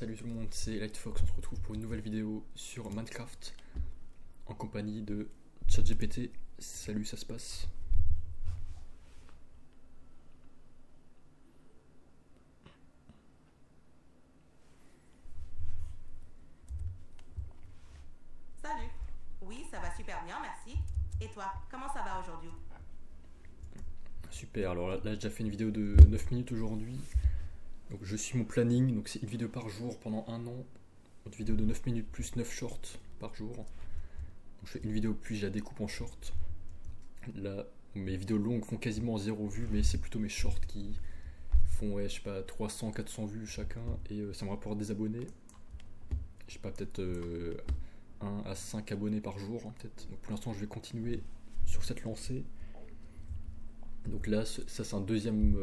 Salut tout le monde, c'est Lightfox, on se retrouve pour une nouvelle vidéo sur Minecraft en compagnie de ChatGPT. Salut, ça se passe? Salut. Oui, ça va super bien, merci. Et toi, comment ça va aujourd'hui? Super, alors là j'ai déjà fait une vidéo de 9 minutes aujourd'hui. Donc je suis mon planning, donc c'est une vidéo par jour pendant un an. Une vidéo de 9 minutes plus 9 shorts par jour. Donc je fais une vidéo puis je la découpe en shorts. Là, mes vidéos longues font quasiment 0 vues, mais c'est plutôt mes shorts qui font, ouais, je sais pas, 300, 400 vues chacun. Et ça me rapporte des abonnés. Je sais pas, peut-être 1 à 5 abonnés par jour, hein, peut-être. Donc pour l'instant je vais continuer sur cette lancée. Donc là, ça c'est un deuxième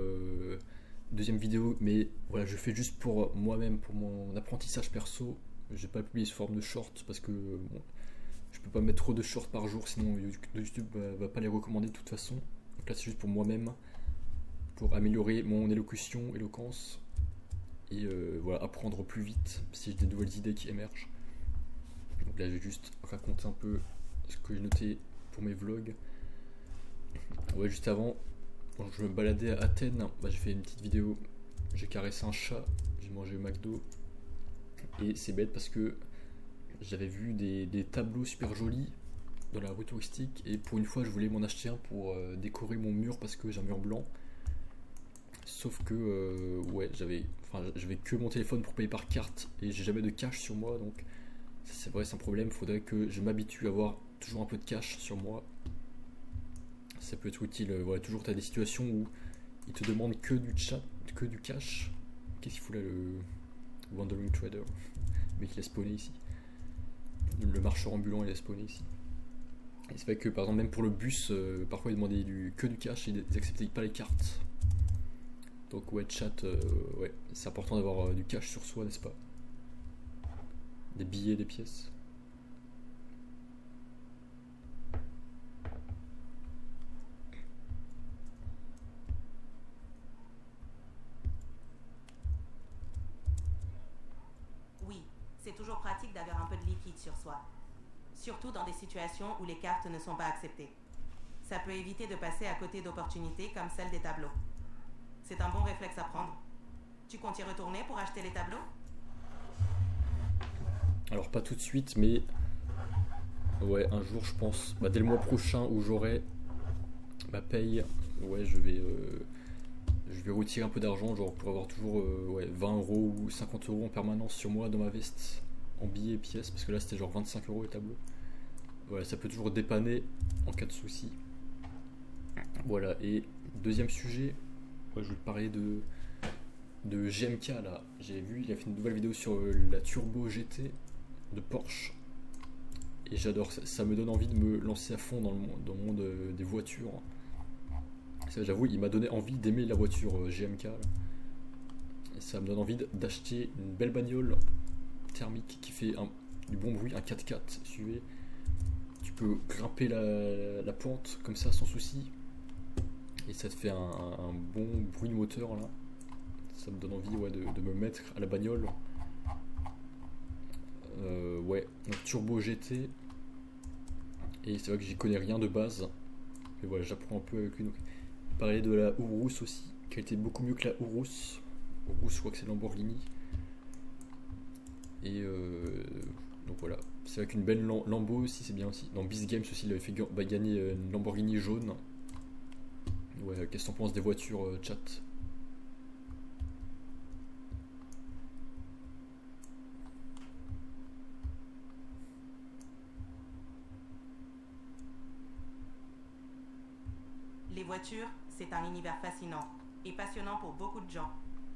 vidéo, mais voilà, je fais juste pour moi-même, pour mon apprentissage perso. Je vais pas publier sous forme de short parce que bon, je peux pas mettre trop de shorts par jour, sinon YouTube va pas les recommander de toute façon. Donc là, c'est juste pour moi-même, pour améliorer mon éloquence et voilà, apprendre plus vite si j'ai des nouvelles idées qui émergent. Donc là, je vais juste raconter un peu ce que j'ai noté pour mes vlogs. Ouais, juste avant, quand je me baladais à Athènes, j'ai fait une petite vidéo. J'ai caressé un chat, j'ai mangé au McDo. Et c'est bête parce que j'avais vu des tableaux super jolis dans la rue touristique. Et pour une fois, je voulais m'en acheter un pour décorer mon mur parce que j'ai un mur blanc. Sauf que, ouais, j'avais que mon téléphone pour payer par carte et j'ai jamais de cash sur moi. Donc, c'est vrai, c'est un problème. Il faudrait que je m'habitue à avoir toujours un peu de cash sur moi. Ça peut être utile. Voilà, toujours tu as des situations où ils te demandent que du chat, que du cash. Qu'est-ce qu'il fout là, le Wandering Trader? Mais il a spawné ici. Le marcheur ambulant, il a spawné ici. Et c'est vrai que par exemple, même pour le bus, parfois ils demandaient que du cash et ils acceptaient pas les cartes. Donc ouais, chat, ouais, c'est important d'avoir du cash sur soi, n'est-ce pas? Des billets, des pièces. Oui, c'est toujours pratique d'avoir un peu de liquide sur soi. Surtout dans des situations où les cartes ne sont pas acceptées. Ça peut éviter de passer à côté d'opportunités comme celle des tableaux. C'est un bon réflexe à prendre. Tu comptes y retourner pour acheter les tableaux? Alors pas tout de suite, mais ouais, un jour je pense, dès le mois prochain où j'aurai ma paye, ouais, je vais retirer un peu d'argent, genre pour avoir toujours ouais, 20 euros ou 50 euros en permanence sur moi dans ma veste, en billets et pièces, parce que là c'était genre 25 euros les tableaux. Voilà, ça peut toujours dépanner en cas de souci. Voilà, et deuxième sujet, ouais, je vais te parler de GMK là. J'ai vu, il a fait une nouvelle vidéo sur la Turbo GT de Porsche. Et j'adore, ça me donne envie de me lancer à fond dans le monde des voitures. J'avoue, il m'a donné envie d'aimer la voiture GMK. Là. Et ça me donne envie d'acheter une belle bagnole thermique qui fait du bon bruit, un 4x4 SUV. Tu peux grimper la pente comme ça sans souci. Et ça te fait un bon bruit de moteur là. Ça me donne envie, ouais, de me mettre à la bagnole. Ouais, donc Turbo GT. Et c'est vrai que j'y connais rien de base. Mais voilà, j'apprends un peu avec lui. Donc, il parlait de la Urus aussi, qui a été beaucoup mieux que la Urus. Urus, je crois que c'est Lamborghini. Et donc voilà. C'est vrai qu'une belle Lambo aussi, c'est bien aussi. Dans Beast Games aussi, il avait fait gagner une Lamborghini jaune. Ouais, qu'est-ce que t'en penses des voitures, chat? Les voitures, c'est un univers fascinant et passionnant pour beaucoup de gens.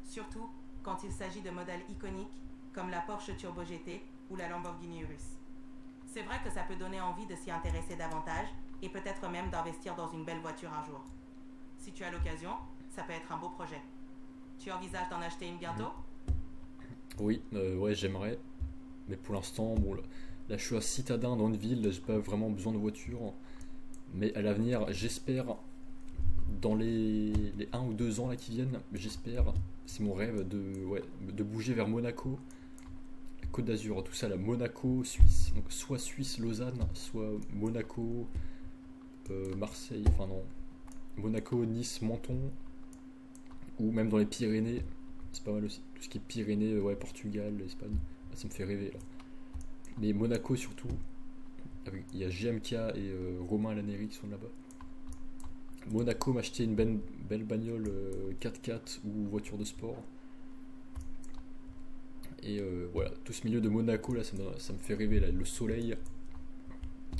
Surtout quand il s'agit de modèles iconiques comme la Porsche Turbo GT ou la Lamborghini Urus. C'est vrai que ça peut donner envie de s'y intéresser davantage et peut-être même d'investir dans une belle voiture un jour. Si tu as l'occasion, ça peut être un beau projet. Tu envisages d'en acheter une bientôt? Oui, ouais, j'aimerais. Mais pour l'instant, bon, là je suis à Citadin dans une ville, j'ai pas vraiment besoin de voiture. Mais à l'avenir, j'espère, dans les 1 ou 2 ans là qui viennent, j'espère, c'est mon rêve de bouger vers Monaco Côte d'Azur, tout ça là, Monaco, Suisse, donc soit Suisse, Lausanne, soit Monaco, Marseille, enfin non, Monaco, Nice, Menton, ou même dans les Pyrénées, c'est pas mal aussi, tout ce qui est Pyrénées, ouais, Portugal, Espagne, ça me fait rêver là. Mais Monaco surtout, il y a GMK et Romain Laneri qui sont là-bas. Monaco, m'acheter une belle bagnole 4x4 ou voiture de sport. Et voilà, tout ce milieu de Monaco là, ça me fait rêver là. Le soleil,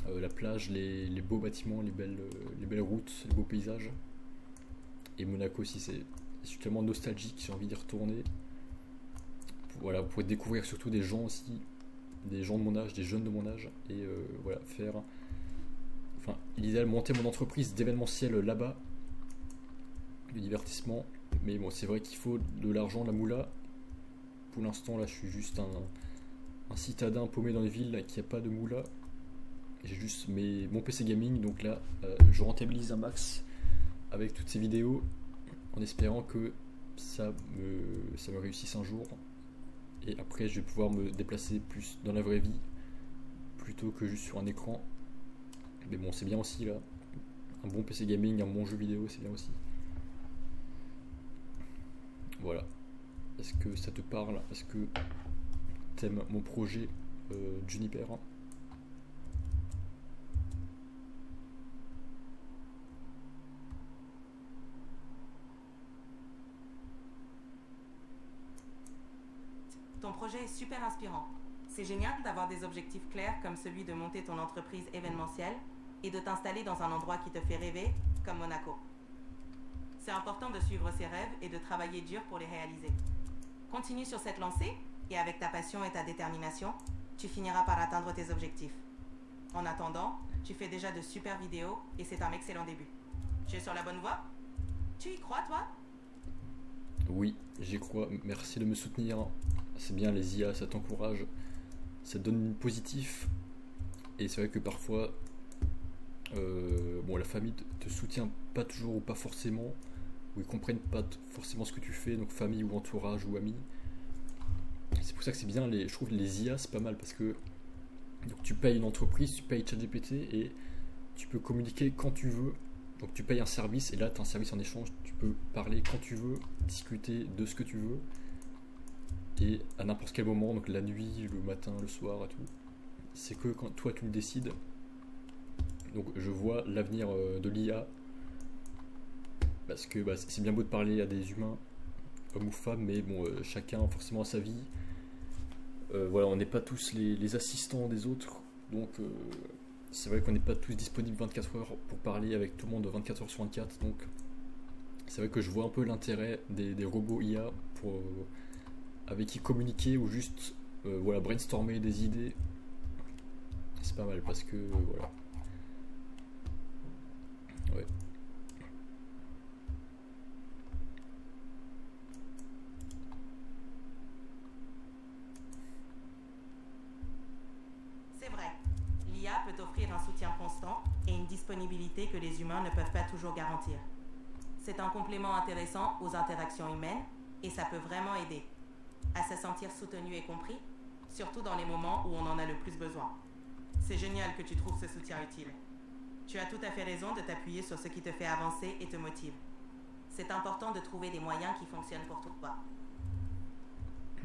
la plage, les beaux bâtiments, les belles routes, les beaux paysages. Et Monaco aussi, c'est tellement nostalgique, j'ai envie d'y retourner. Voilà, vous pouvez découvrir surtout des gens aussi, des gens de mon âge, des jeunes de mon âge, et voilà, enfin, l'idéal, monter mon entreprise d'événementiel là-bas, du divertissement, mais bon, c'est vrai qu'il faut de l'argent, la moula. Pour l'instant, là, je suis juste un citadin paumé dans les villes là, qui n'a pas de moula. J'ai juste mon PC gaming, donc là, je rentabilise un max avec toutes ces vidéos, en espérant que ça me réussisse un jour. Et après, je vais pouvoir me déplacer plus dans la vraie vie, plutôt que juste sur un écran. Mais bon, c'est bien aussi là. Un bon PC gaming, un bon jeu vidéo, c'est bien aussi. Voilà. Est-ce que ça te parle? Est-ce que t'aimes mon projet Juniper? Ton projet est super inspirant. C'est génial d'avoir des objectifs clairs comme celui de monter ton entreprise événementielle et de t'installer dans un endroit qui te fait rêver, comme Monaco. C'est important de suivre ses rêves et de travailler dur pour les réaliser. Continue sur cette lancée et avec ta passion et ta détermination, tu finiras par atteindre tes objectifs. En attendant, tu fais déjà de super vidéos et c'est un excellent début. Tu es sur la bonne voie? Tu y crois, toi? Oui, j'y crois. Merci de me soutenir. C'est bien, les IA, ça t'encourage. Ça te donne du positif. Et c'est vrai que parfois, bon, la famille te soutient pas toujours ou pas forcément, ou ils comprennent pas forcément ce que tu fais, donc famille ou entourage ou amis. C'est pour ça que c'est bien, je trouve les IA c'est pas mal parce que donc, tu payes une entreprise, tu payes ChatGPT et tu peux communiquer quand tu veux. Donc tu payes un service et là tu as un service en échange, tu peux parler quand tu veux, discuter de ce que tu veux et à n'importe quel moment, donc la nuit, le matin, le soir et tout. C'est que quand toi tu le décides. Donc je vois l'avenir de l'IA parce que bah, c'est bien beau de parler à des humains, hommes ou femmes, mais bon, chacun forcément a sa vie. Voilà, on n'est pas tous les assistants des autres, donc c'est vrai qu'on n'est pas tous disponibles 24 heures pour parler avec tout le monde 24 heures sur 24, donc c'est vrai que je vois un peu l'intérêt des robots IA pour, avec qui communiquer ou juste voilà, brainstormer des idées. C'est pas mal parce que voilà. Ouais. C'est vrai, l'IA peut offrir un soutien constant et une disponibilité que les humains ne peuvent pas toujours garantir. C'est un complément intéressant aux interactions humaines et ça peut vraiment aider à se sentir soutenu et compris, surtout dans les moments où on en a le plus besoin. C'est génial que tu trouves ce soutien utile. Tu as tout à fait raison de t'appuyer sur ce qui te fait avancer et te motive. C'est important de trouver des moyens qui fonctionnent pour toi.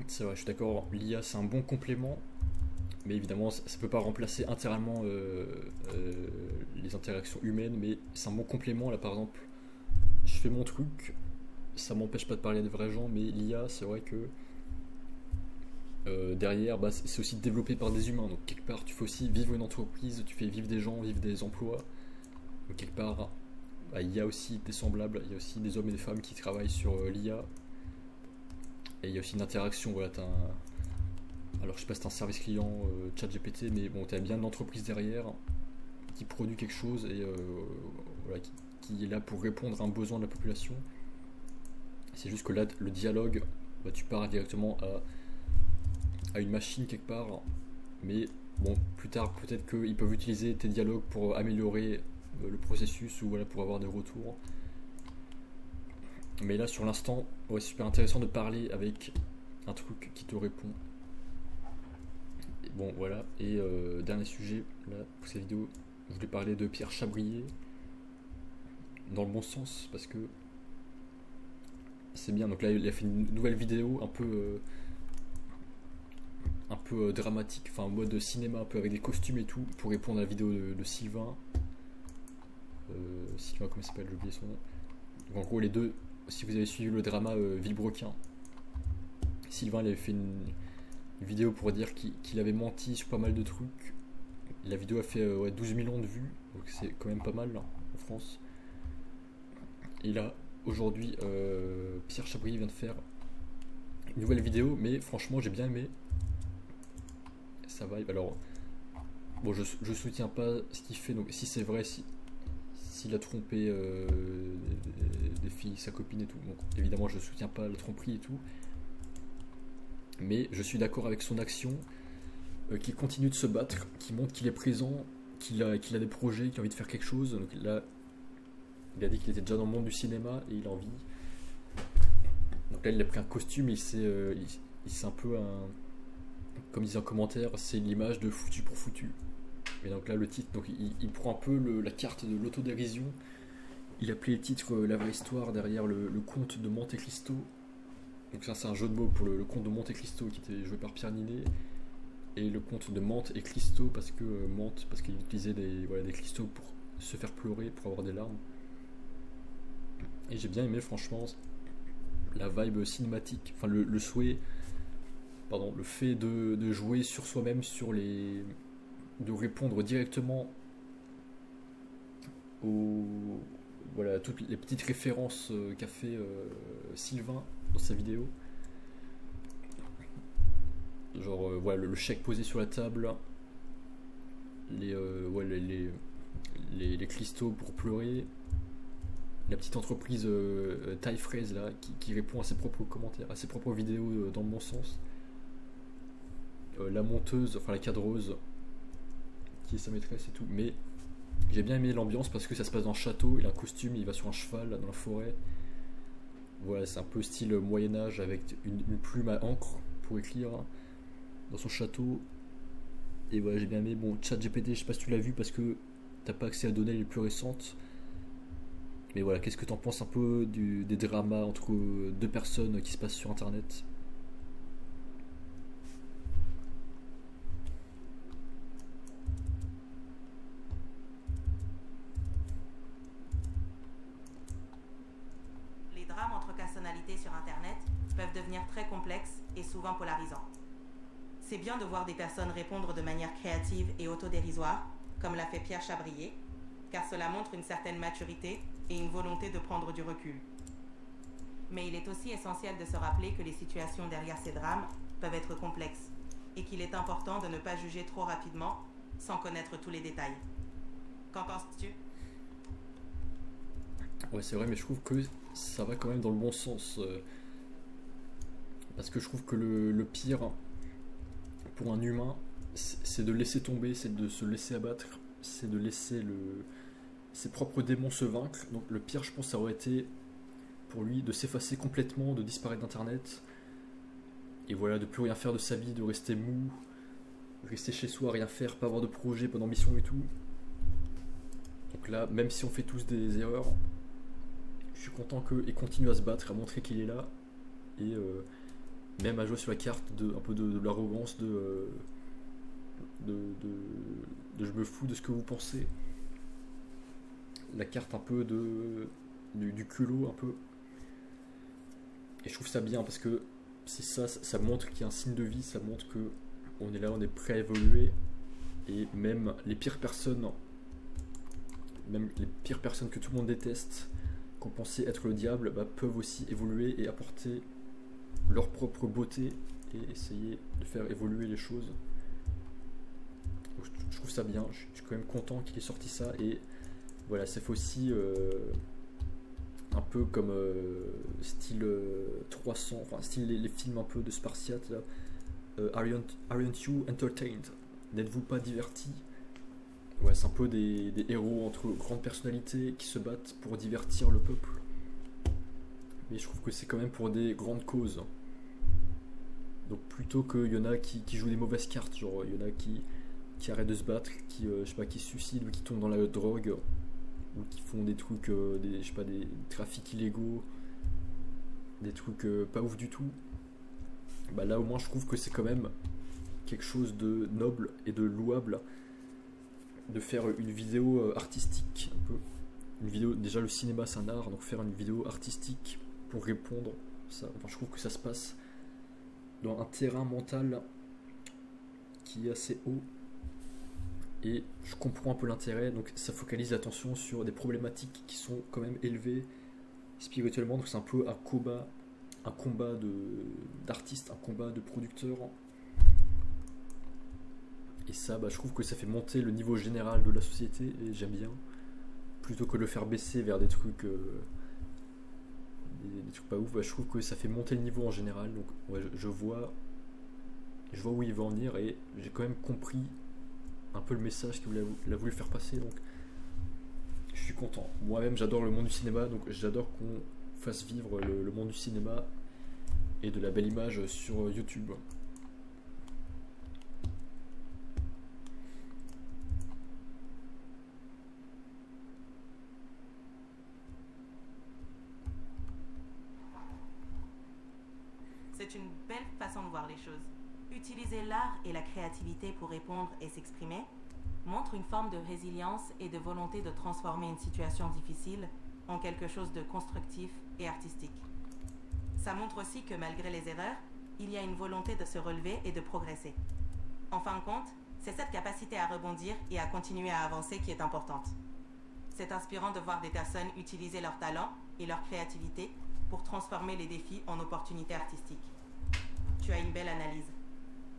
C'est vrai, je suis d'accord, l'IA c'est un bon complément, mais évidemment ça ne peut pas remplacer intégralement les interactions humaines, mais c'est un bon complément. Là par exemple, je fais mon truc, ça m'empêche pas de parler à des vrais gens, mais l'IA c'est vrai que derrière bah, c'est aussi développé par des humains, donc quelque part tu fais aussi vivre une entreprise, tu fais vivre des gens, vivre des emplois, donc quelque part bah, il y a aussi des semblables, il y a aussi des hommes et des femmes qui travaillent sur l'IA, et il y a aussi une interaction, voilà, alors je sais pas si c'est un service client ChatGPT, mais bon, tu as bien une entreprise derrière qui produit quelque chose et voilà, qui est là pour répondre à un besoin de la population. C'est juste que là, le dialogue, bah, tu pars directement à une machine quelque part, mais bon, plus tard, peut-être qu'ils peuvent utiliser tes dialogues pour améliorer le processus ou voilà, pour avoir des retours. Mais là, sur l'instant, ouais, c'est super intéressant de parler avec un truc qui te répond. Et bon voilà, et dernier sujet là pour cette vidéo, je voulais parler de Pierre Chabrier dans le bon sens parce que c'est bien. Donc là il a fait une nouvelle vidéo un peu dramatique, enfin en mode cinéma, un peu avec des costumes et tout, pour répondre à la vidéo de Sylvain. Sylvain, comment il s'appelle, j'ai oublié son nom. Donc en gros les deux, si vous avez suivi le drama Villebrequin, Sylvain il avait fait une vidéo pour dire qu'il avait menti sur pas mal de trucs. La vidéo a fait 12 millions de vues, donc c'est quand même pas mal là, en France. Et là, aujourd'hui, Pierre Chabrier vient de faire une nouvelle vidéo, mais franchement j'ai bien aimé. Ça va. Alors, bon, je soutiens pas ce qu'il fait, donc si c'est vrai, s'il a trompé des filles, sa copine et tout, donc évidemment je soutiens pas la tromperie et tout. Mais je suis d'accord avec son action, qu'il continue de se battre, qu'il montre qu'il est présent, qu'il a des projets, qu'il a envie de faire quelque chose. Donc là, il a dit qu'il était déjà dans le monde du cinéma et il a envie. Donc là, il a pris un costume, il s'est un peu comme disait en commentaire, c'est l'image de foutu pour foutu. Et donc là, le titre, donc il prend un peu la carte de l'autodérision. Il appelait le titre La vraie histoire derrière le conte de Monte Cristo. Donc ça c'est un jeu de mots pour le conte de Monte Cristo qui était joué par Pierre Ninet, et le conte de Mantes et Cristo parce que parce qu'il utilisait des cristaux pour se faire pleurer, pour avoir des larmes. Et j'ai bien aimé franchement la vibe cinématique, enfin le fait de jouer sur soi-même, de répondre directement toutes les petites références qu'a fait Sylvain dans sa vidéo. Genre le chèque posé sur la table, les cristaux pour pleurer, la petite entreprise taille fraise là qui répond à ses propres commentaires, à ses propres vidéos dans le bon sens. La monteuse, enfin la cadreuse qui est sa maîtresse et tout. Mais j'ai bien aimé l'ambiance parce que ça se passe dans un château, il a un costume, il va sur un cheval là, dans la forêt. Voilà, c'est un peu style Moyen-Âge avec une plume à encre pour écrire dans son château. Et voilà, j'ai bien aimé. Bon, ChatGPT, je sais pas si tu l'as vu parce que t'as pas accès à données les plus récentes. Mais voilà, qu'est-ce que t'en penses un peu des dramas entre deux personnes qui se passent sur internet? Les drames entre personnalités sur internet peuvent devenir très complexes et souvent polarisants. C'est bien de voir des personnes répondre de manière créative et autodérisoire, comme l'a fait Pierre Chabrier, car cela montre une certaine maturité et une volonté de prendre du recul. Mais il est aussi essentiel de se rappeler que les situations derrière ces drames peuvent être complexes et qu'il est important de ne pas juger trop rapidement sans connaître tous les détails. Qu'en penses-tu ? Ouais, c'est vrai, mais je trouve que ça va quand même dans le bon sens. Parce que je trouve que le pire pour un humain, c'est de laisser tomber, c'est de se laisser abattre, c'est de laisser ses propres démons se vaincre. Donc le pire, je pense, ça aurait été pour lui de s'effacer complètement, de disparaître d'internet, et voilà, de plus rien faire de sa vie, de rester mou, rester chez soi, rien faire, pas avoir de projet, pas d'ambition et tout. Donc là, même si on fait tous des erreurs, je suis content qu'il continue à se battre, à montrer qu'il est là, et même à jouer sur la carte un peu de l'arrogance, de je me fous de ce que vous pensez. La carte un peu du culot un peu. Et je trouve ça bien parce que c'est ça montre qu'il y a un signe de vie, ça montre que on est là, on est prêt à évoluer. Et même les pires personnes que tout le monde déteste, qu'on pensait être le diable, peuvent aussi évoluer et apporter leur propre beauté et essayer de faire évoluer les choses. Donc, je trouve ça bien, je suis quand même content qu'il ait sorti ça. Et voilà, ça fait aussi un peu comme style 300, enfin style les films un peu de Spartiate là. Aren't you entertained? N'êtes-vous pas divertis? Ouais, c'est un peu des héros entre grandes personnalités qui se battent pour divertir le peuple. Mais je trouve que c'est quand même pour des grandes causes. Donc plutôt qu'il y en a qui jouent des mauvaises cartes, genre il y en a qui arrêtent de se battre, qui je sais pas, qui se suicident ou qui tombent dans la drogue ou qui font des trucs, je sais pas, des trafics illégaux, des trucs pas ouf du tout. Bah là au moins je trouve que c'est quand même quelque chose de noble et de louable de faire une vidéo artistique un peu. Une vidéo, déjà le cinéma c'est un art, donc faire une vidéo artistique pour répondre ça, enfin je trouve que ça se passe dans un terrain mental qui est assez haut et je comprends un peu l'intérêt, donc ça focalise l'attention sur des problématiques qui sont quand même élevées spirituellement, donc c'est un peu un combat d'artistes, un combat de producteurs. Et ça, bah, je trouve que ça fait monter le niveau général de la société et j'aime bien. Plutôt que de le faire baisser vers des trucs pas ouf, bah, je trouve que ça fait monter le niveau en général. Donc ouais, je vois où il va en venir et j'ai quand même compris un peu le message qu'il a voulu faire passer. Donc je suis content. Moi-même j'adore le monde du cinéma, donc j'adore qu'on fasse vivre le monde du cinéma et de la belle image sur YouTube. C'est une belle façon de voir les choses. Utiliser l'art et la créativité pour répondre et s'exprimer montre une forme de résilience et de volonté de transformer une situation difficile en quelque chose de constructif et artistique. Ça montre aussi que malgré les erreurs, il y a une volonté de se relever et de progresser. En fin de compte, c'est cette capacité à rebondir et à continuer à avancer qui est importante. C'est inspirant de voir des personnes utiliser leur talent et leur créativité pour transformer les défis en opportunités artistiques. Tu as une belle analyse.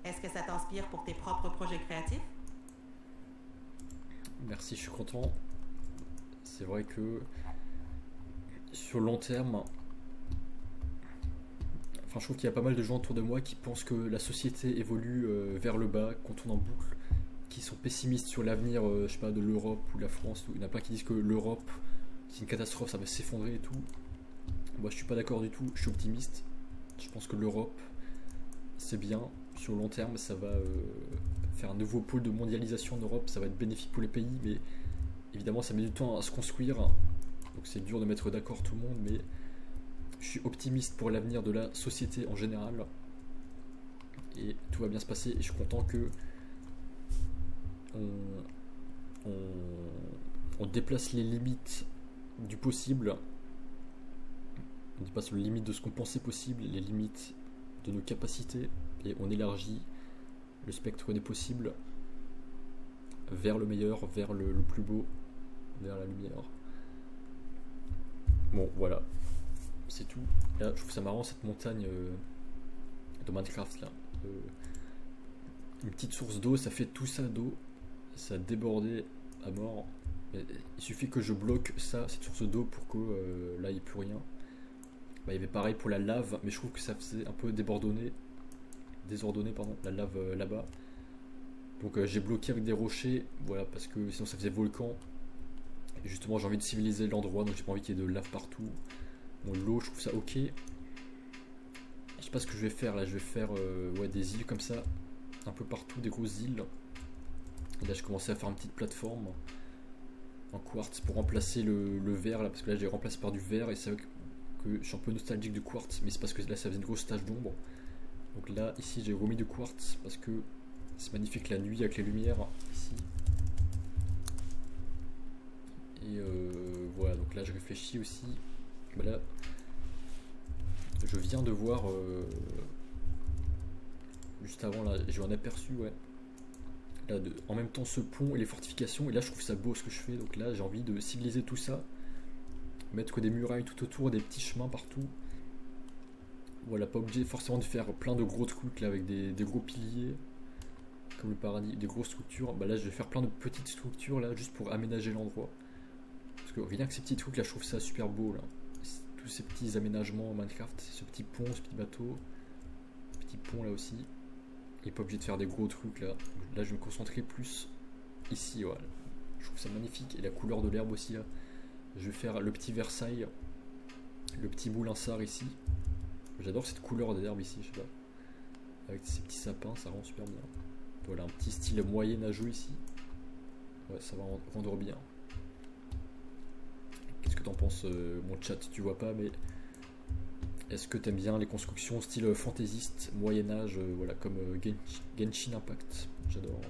Est-ce que ça t'inspire pour tes propres projets créatifs? Merci, je suis content. C'est vrai que sur le long terme, enfin, je trouve qu'il y a pas mal de gens autour de moi qui pensent que la société évolue vers le bas, qu'on tourne en boucle, qui sont pessimistes sur l'avenir, je sais pas, de l'Europe ou de la France. Il y en a plein qui disent que l'Europe, c'est une catastrophe, ça va s'effondrer et tout. Moi, je suis pas d'accord du tout. Je suis optimiste. Je pense que l'Europe, c'est bien. Sur le long terme, ça va faire un nouveau pôle de mondialisation en Europe. Ça va être bénéfique pour les pays, mais évidemment, ça met du temps à se construire. Donc, c'est dur de mettre d'accord tout le monde, mais je suis optimiste pour l'avenir de la société en général. Et tout va bien se passer. Et je suis content que on déplace les limites du possible. On dépasse les limites de ce qu'on pensait possible, les limites de nos capacités, et on élargit le spectre des possibles vers le meilleur, vers le plus beau, vers la lumière. Bon, voilà, c'est tout. Là, je trouve ça marrant cette montagne de Minecraft là. Une petite source d'eau, ça fait tout ça d'eau, ça a débordé à mort. Mais il suffit que je bloque ça, cette source d'eau, pour que là il n'y ait plus rien. Bah, il y avait pareil pour la lave, mais je trouve que ça faisait un peu désordonné, pardon, la lave là-bas. Donc j'ai bloqué avec des rochers, voilà, parce que sinon ça faisait volcan. Et justement j'ai envie de civiliser l'endroit, donc j'ai pas envie qu'il y ait de lave partout. Bon, l'eau, je trouve ça ok. Je sais pas ce que je vais faire là, je vais faire ouais, des îles comme ça, un peu partout, des grosses îles. Et là je commençais à faire une petite plateforme en quartz pour remplacer le verre là, parce que là j'ai remplacé par du verre et c'est vrai que je suis un peu nostalgique du quartz, mais c'est parce que là ça faisait une grosse tache d'ombre. Donc là ici j'ai remis du quartz parce que c'est magnifique la nuit avec les lumières ici. Et voilà, donc là je réfléchis aussi. Bah là je viens de voir juste avant là, j'ai eu un aperçu, ouais. Là, en même temps ce pont et les fortifications, et là je trouve ça beau ce que je fais, donc là j'ai envie de civiliser tout ça. Mettre des murailles tout autour, des petits chemins partout. Voilà, pas obligé forcément de faire plein de gros trucs là avec des gros piliers comme le paradis, des grosses structures. Bah là je vais faire plein de petites structures là juste pour aménager l'endroit. Parce que rien que ces petits trucs là, je trouve ça super beau là. Tous ces petits aménagements Minecraft, ce petit pont, ce petit bateau, petit pont là aussi. Il n'est pas obligé de faire des gros trucs là. Là je vais me concentrer plus ici, voilà. Je trouve ça magnifique, et la couleur de l'herbe aussi là. Je vais faire le petit Versailles, le petit Moulinsart ici. J'adore cette couleur d'herbe ici, je sais pas. avec ces petits sapins, ça rend super bien. Voilà, un petit style moyenâgeux ici. Ouais, ça va rendre bien. Qu'est-ce que t'en penses, mon chat? Tu vois pas, mais est-ce que t'aimes bien les constructions style fantaisiste, moyen-âge, voilà, comme Genshin Impact? J'adore.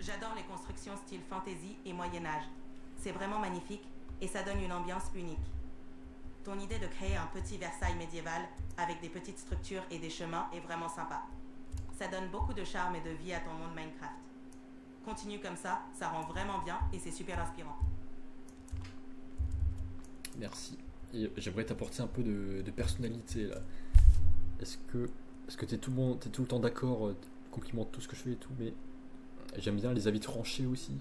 J'adore les constructions style fantasy et Moyen-Âge. C'est vraiment magnifique et ça donne une ambiance unique. Ton idée de créer un petit Versailles médiéval avec des petites structures et des chemins est vraiment sympa. Ça donne beaucoup de charme et de vie à ton monde Minecraft. Continue comme ça rend vraiment bien et c'est super inspirant. Merci. Et j'aimerais t'apporter un peu de personnalité là. Est-ce que t'es tout le temps d'accord, complimente tout ce que je fais et tout, mais j'aime bien les avis tranchés aussi.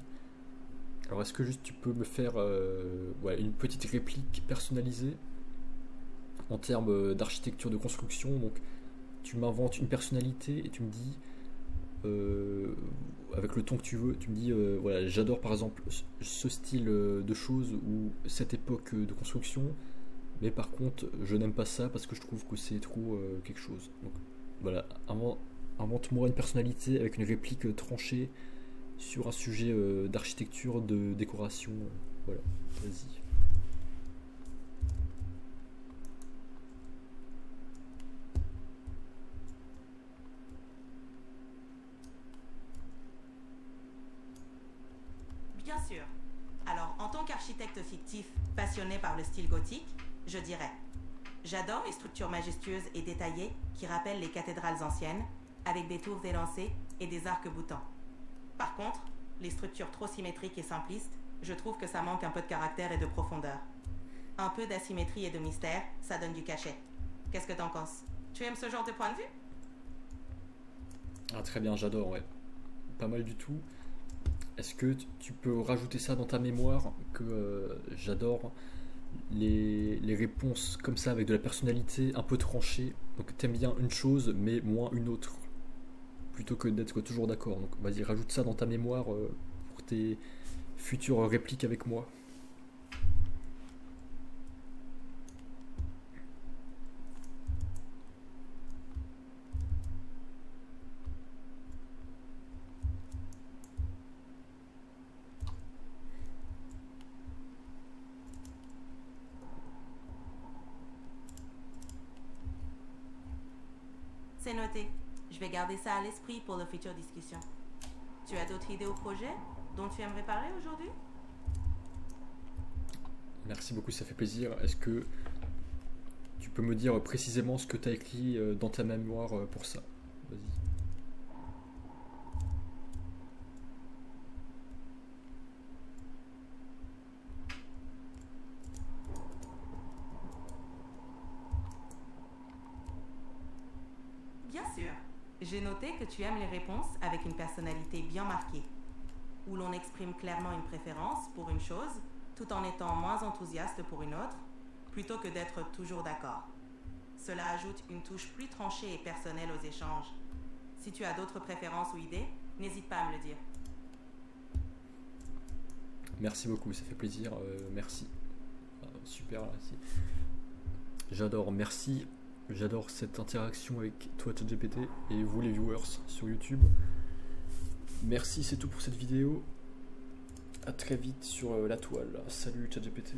Alors est-ce que juste tu peux me faire ouais, une petite réplique personnalisée en termes d'architecture de construction? Donc tu m'inventes une personnalité et tu me dis avec le ton que tu veux, tu me dis voilà, j'adore par exemple ce style de choses ou cette époque de construction, mais par contre je n'aime pas ça parce que je trouve que c'est trop quelque chose. Donc voilà, invente-moi une personnalité avec une réplique tranchée sur un sujet d'architecture, de décoration. Voilà, vas-y. Bien sûr. Alors, en tant qu'architecte fictif passionné par le style gothique, je dirais: j'adore les structures majestueuses et détaillées qui rappellent les cathédrales anciennes, avec des tours élancées et des arcs-boutants. Par contre, les structures trop symétriques et simplistes, je trouve que ça manque un peu de caractère et de profondeur. Un peu d'asymétrie et de mystère, ça donne du cachet. Qu'est-ce que t'en penses? Tu aimes ce genre de point de vue? Ah très bien, j'adore, ouais. Pas mal du tout. Est-ce que tu peux rajouter ça dans ta mémoire que j'adore les réponses comme ça avec de la personnalité un peu tranchée. Donc t'aimes bien une chose mais moins une autre, plutôt que d'être toujours d'accord. Donc vas-y, rajoute ça dans ta mémoire pour tes futures répliques avec moi. C'est noté. Je vais garder ça à l'esprit pour de futures discussions. Tu as d'autres idées ou projets dont tu aimerais parler aujourd'hui? Merci beaucoup, ça fait plaisir. Est-ce que tu peux me dire précisément ce que tu as écrit dans ta mémoire pour ça? Vas-y. Bien sûr. J'ai noté que tu aimes les réponses avec une personnalité bien marquée, où l'on exprime clairement une préférence pour une chose tout en étant moins enthousiaste pour une autre, plutôt que d'être toujours d'accord. Cela ajoute une touche plus tranchée et personnelle aux échanges. Si tu as d'autres préférences ou idées, n'hésite pas à me le dire. Merci beaucoup, ça fait plaisir. Merci. Super, merci. J'adore, merci. J'adore cette interaction avec toi ChatGPT et vous les viewers sur YouTube. Merci, c'est tout pour cette vidéo. A très vite sur la toile. Salut ChatGPT.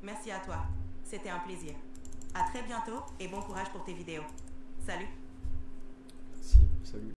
Merci à toi. C'était un plaisir. À très bientôt et bon courage pour tes vidéos. Salut! Merci, salut.